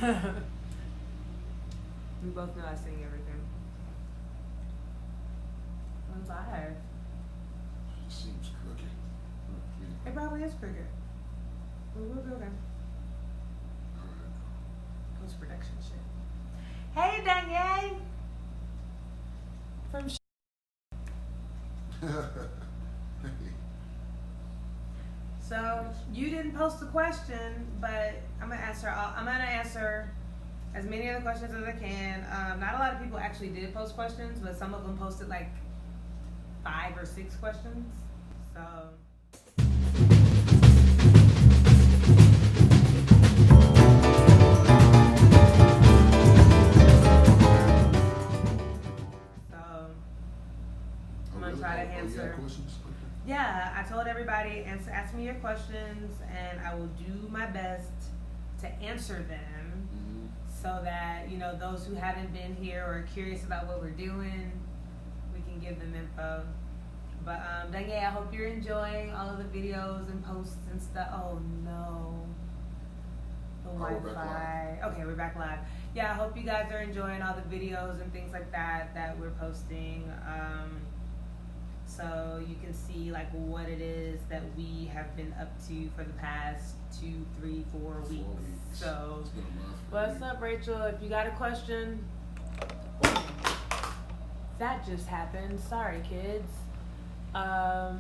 We both know I sing everything. Once I have. It seems crooked. It probably is cricket. We'll be okay. Post production shit. Hey, Danielle. From So you didn't post a question, but I'm gonna answer as many of the questions as I can. Not a lot of people actually did post questions, but some of them posted like 5 or 6 questions. So. I'm gonna try to answer. Yeah, I told everybody, ask me your questions, and I will do my best to answer them, so that, you know, those who haven't been here or are curious about what we're doing, we can give them info. But Danielle, I hope you're enjoying all of the videos and posts and stuff. Oh no, the Wi-Fi. Okay, we're back live. Yeah, I hope you guys are enjoying all the videos and things like that we're posting. So you can see like what it is that we have been up to for the past 2, 3, 4 weeks. So what's up, Rachel? If you got a question, that just happened. Sorry, kids. All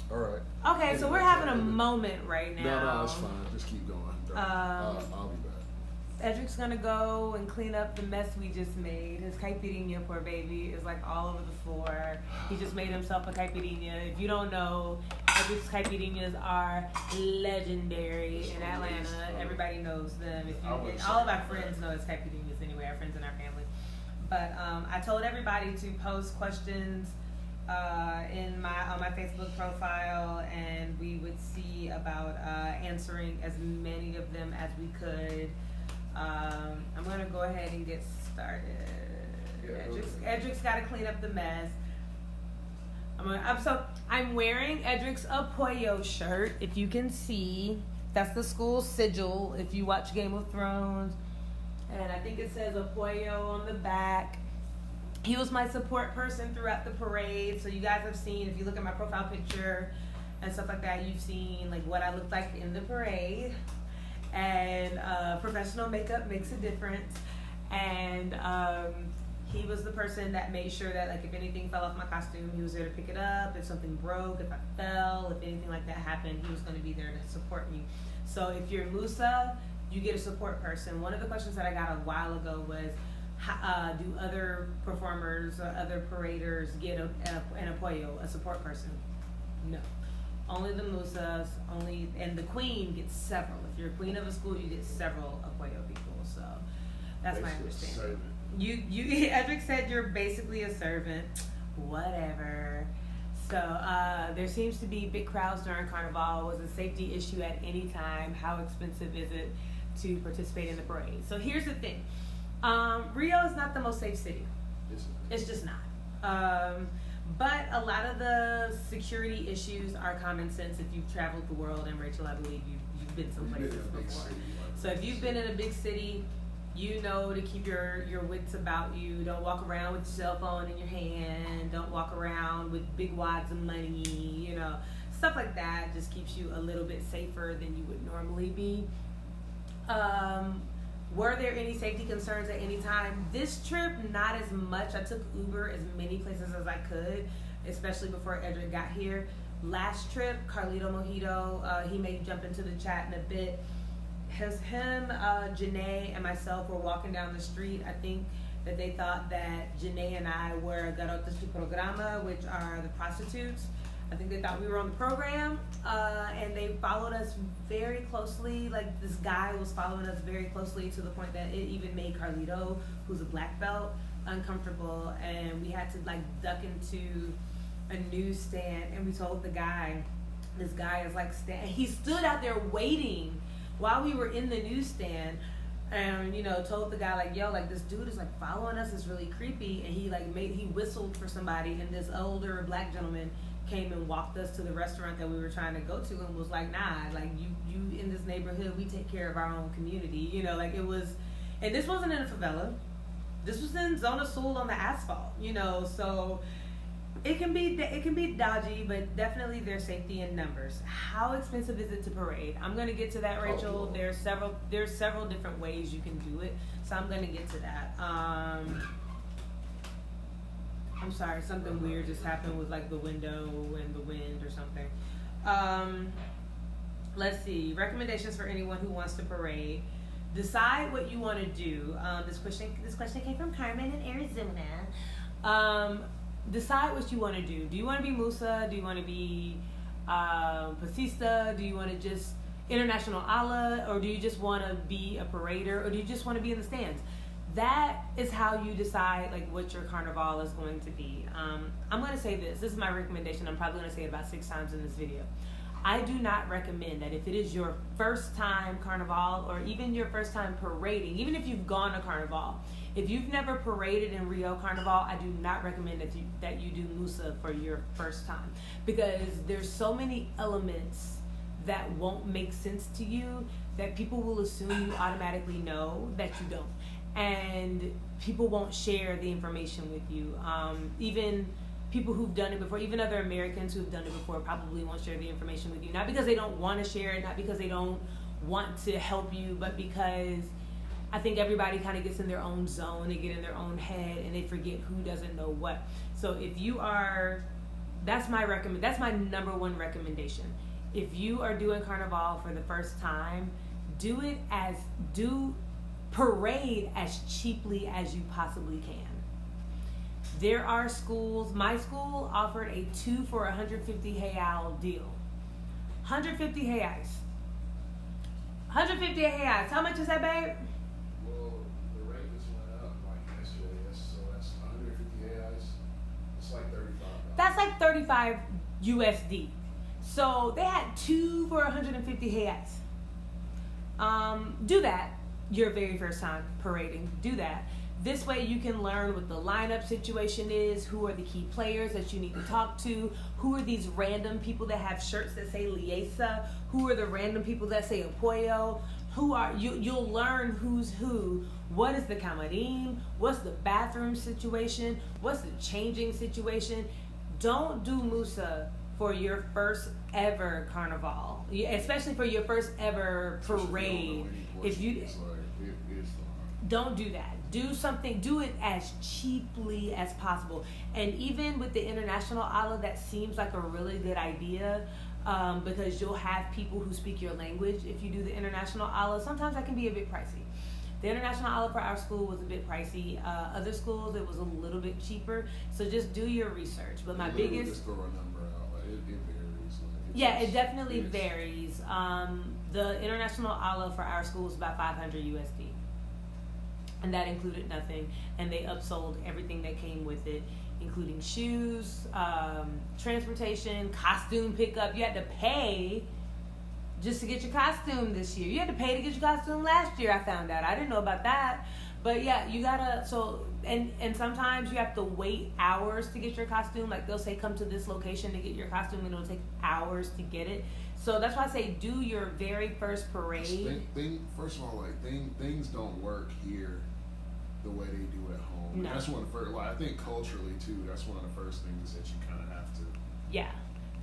right. Okay, so we're having a moment right now. No, it's fine. Just keep going. I'll be back. Edric's gonna go and clean up the mess we just made. His caipirinha, poor baby, is like all over the floor. He just made himself a caipirinha. If you don't know, Edric's caipirinhas are legendary in Atlanta. Everybody knows them. All of our friends know his caipirinhas anyway, our friends and our family. But I told everybody to post questions on my Facebook profile, and we would see about answering as many of them as we could. I'm gonna go ahead and get started. Edric's got to clean up the mess. I'm wearing Edric's Apoyo shirt. If you can see, that's the school sigil. If you watch Game of Thrones, and I think it says Apoyo on the back. He was my support person throughout the parade. So you guys have seen, if you look at my profile picture and stuff like that, you've seen like what I looked like in the parade. And professional makeup makes a difference. And he was the person that made sure that like if anything fell off my costume, he was there to pick it up. If something broke, if I fell, if anything like that happened, he was going to be there to support me. So if you're Musa, you get a support person. One of the questions that I got a while ago was, do other performers or other paraders get an apoyo, a support person? No. Only the Musas, and the queen gets several. If you're a queen of a school, you get several apoyo people. So that's my understanding. Edric said you're basically a servant. Whatever. So there seems to be big crowds during Carnaval. Was a safety issue at any time? How expensive is it to participate in the parade? So here's the thing. Rio is not the most safe city. It's just not. But a lot of the security issues are common sense if you've traveled the world, and Rachel, I believe you've been some places before. So if you've been in a big city, you know to keep your wits about you. Don't walk around with your cell phone in your hand. Don't walk around with big wads of money, you know. Stuff like that just keeps you a little bit safer than you would normally be. Were there any safety concerns at any time? This trip, not as much. I took Uber as many places as I could, especially before Edric got here. Last trip, Carlito Mojito, he may jump into the chat in a bit. Him, Janae, and myself were walking down the street. I think that they thought that Janae and I were Garotas de Programa, which are the prostitutes. I think they thought we were on the program, and they followed us very closely. Like, this guy was following us very closely to the point that it even made Carlito, who's a black belt, uncomfortable, and we had to like duck into a newsstand, and we told the guy, this guy is like he stood out there waiting while we were in the newsstand and told the guy like, yo, like this dude is like following us, is really creepy, and he whistled for somebody, and this older black gentleman came and walked us to the restaurant that we were trying to go to, and was like, nah, like you in this neighborhood, we take care of our own community, like it was. And this wasn't in a favela, this was in Zona Sul on the asphalt, so it can be dodgy, but definitely there's safety in numbers. How expensive is it to parade? I'm going to get to that, Rachel. There's several different ways you can do it, so I'm going to get to that. I'm sorry, something weird just happened with like the window and the wind or something. Let's see. Recommendations for anyone who wants to parade. Decide what you want to do. This question came from Carmen in Arizona. Decide what you want to do. Do you want to be Musa? Do you want to be Pasista? Do you want to just International Allah? Or do you just want to be a parader? Or do you just want to be in the stands? That is how you decide like what your carnival is going to be. I'm going to say this. This is my recommendation. I'm probably going to say it about 6 times in this video. I do not recommend that if it is your first time carnival or even your first time parading, even if you've gone to carnival, if you've never paraded in Rio Carnival, I do not recommend that you do Musa for your first time, because there's so many elements that won't make sense to you that people will assume you automatically know that you don't, and people won't share the information with you. Even people who've done it before, even other Americans who've done it before, probably won't share the information with you. Not because they don't want to share it, not because they don't want to help you, but because I think everybody kind of gets in their own zone, they get in their own head, and they forget who doesn't know what. So if you are, that's my number one recommendation. If you are doing Carnival for the first time, parade as cheaply as you possibly can. There are schools, my school offered a 2 for 150 real deal. 150 reais. 150 reais. How much is that, babe? Well, the rate just went up like yesterday, so that's 150 reais. It's like $35. That's like 35 USD. So they had 2 for 150 reais. Do that your very first time parading. Do that. This way you can learn what the lineup situation is, who are the key players that you need to talk to, who are these random people that have shirts that say Liesa, who are the random people that say Apoyo, you'll learn who's who, what is the camarim, what's the bathroom situation, what's the changing situation. Don't do Musa for your first ever carnival, especially for your first ever parade. If you don't do that. Do it as cheaply as possible. And even with the International Allah, that seems like a really good idea, because you'll have people who speak your language if you do the International Allah. Sometimes that can be a bit pricey. The International Allah for our school was a bit pricey. Other schools, it was a little bit cheaper. So just do your research. But my biggest... Just throw a number out. Like, it varies. Yeah, it definitely varies. The International Allah for our school was about 500 USD. And that included nothing. And they upsold everything that came with it, including shoes, transportation, costume pickup. You had to pay just to get your costume this year. You had to pay to get your costume last year, I found out. I didn't know about that. But yeah, you gotta, and sometimes you have to wait hours to get your costume. Like they'll say, come to this location to get your costume, and it'll take hours to get it. So that's why I say do your very first parade. First of all, things don't work here the way they do at home. No. That's one of the first, I think culturally too, that's one of the first things that you kind of have to. Yeah.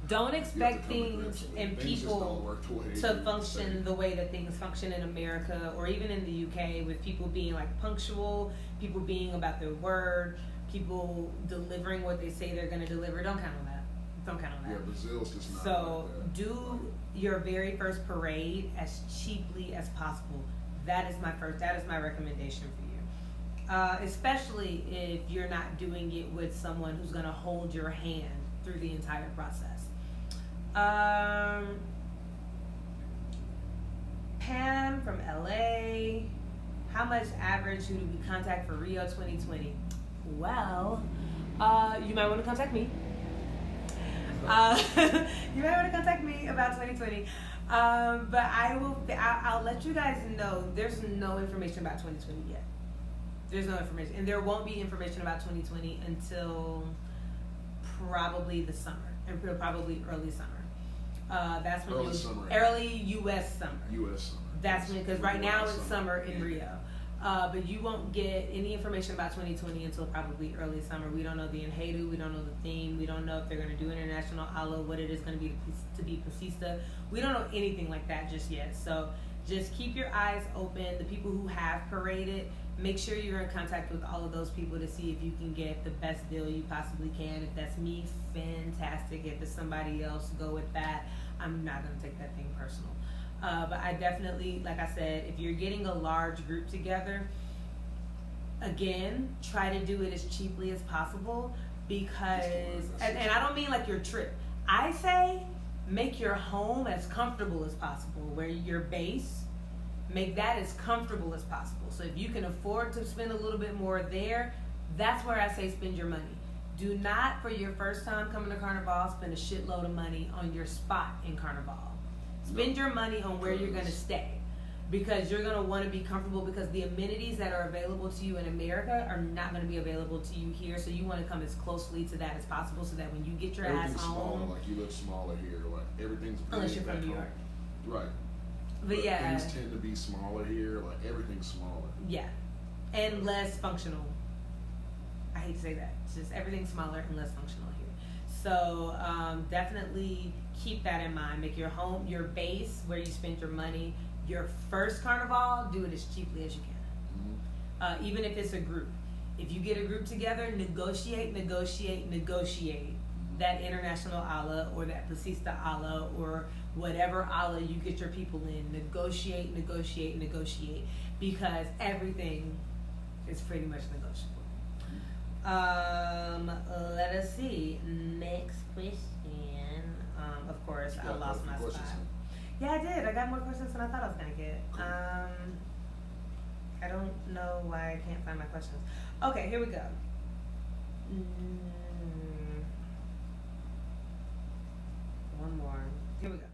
Don't expect things and people to function the way that things function in America or even in the UK, with people being like punctual, people being about their word, people delivering what they say they're going to deliver. Don't count on that. Don't count on that. Yeah, Brazil's just not so like that. Do your very first parade as cheaply as possible. That is my recommendation for you. Especially if you're not doing it with someone who's going to hold your hand through the entire process. Pam from LA. How much average who do we contact for Rio 2020? Well, you might want to contact me. You might want to contact me about 2020. But I'll let you guys know. There's no information about 2020 yet. There's no information, and there won't be information about 2020 until probably the summer, and probably early summer. That's when early U.S. summer. U.S. summer. That's when, because right now it's summer in Yeah. Rio. But you won't get any information about 2020 until probably early summer. We don't know the Enhedu, we don't know the theme, we don't know if they're going to do International Ala, what it is going to be to be Pasista. We don't know anything like that just yet. So just keep your eyes open. The people who have paraded, make sure you're in contact with all of those people to see if you can get the best deal you possibly can. If that's me, fantastic. If it's somebody else, go with that. I'm not going to take that thing personal. But I definitely, like I said, if you're getting a large group together, again, try to do it as cheaply as possible, because, and I don't mean like your trip. I say make your home as comfortable as possible, where your base, make that as comfortable as possible. So if you can afford to spend a little bit more there, that's where I say spend your money. Do not, for your first time coming to Carnaval, spend a shitload of money on your spot in Carnaval. Spend your money on where you're going to stay, because you're going to want to be comfortable, because the amenities that are available to you in America are not going to be available to you here. So you want to come as closely to that as possible, so that when you get your ass home, smaller, like you look smaller here, like everything's unless you're back from New home. York. Right. But yeah, things tend to be smaller here, like everything's smaller. Yeah, and less functional. I hate to say that. It's just everything's smaller and less functional here. So definitely keep that in mind. Make your home your base, where you spend your money. Your first Carnival, do it as cheaply as you can. Mm-hmm. Even if it's a group. If you get a group together, negotiate that International Ala or that Pasista Ala or whatever Ala you get your people in. Negotiate, because everything is pretty much negotiable. Let us see. Next question. Of course, I lost my spot. Yeah, I did. I got more questions than I thought I was gonna get. I don't know why I can't find my questions. Okay, here we go. One more. Here we go.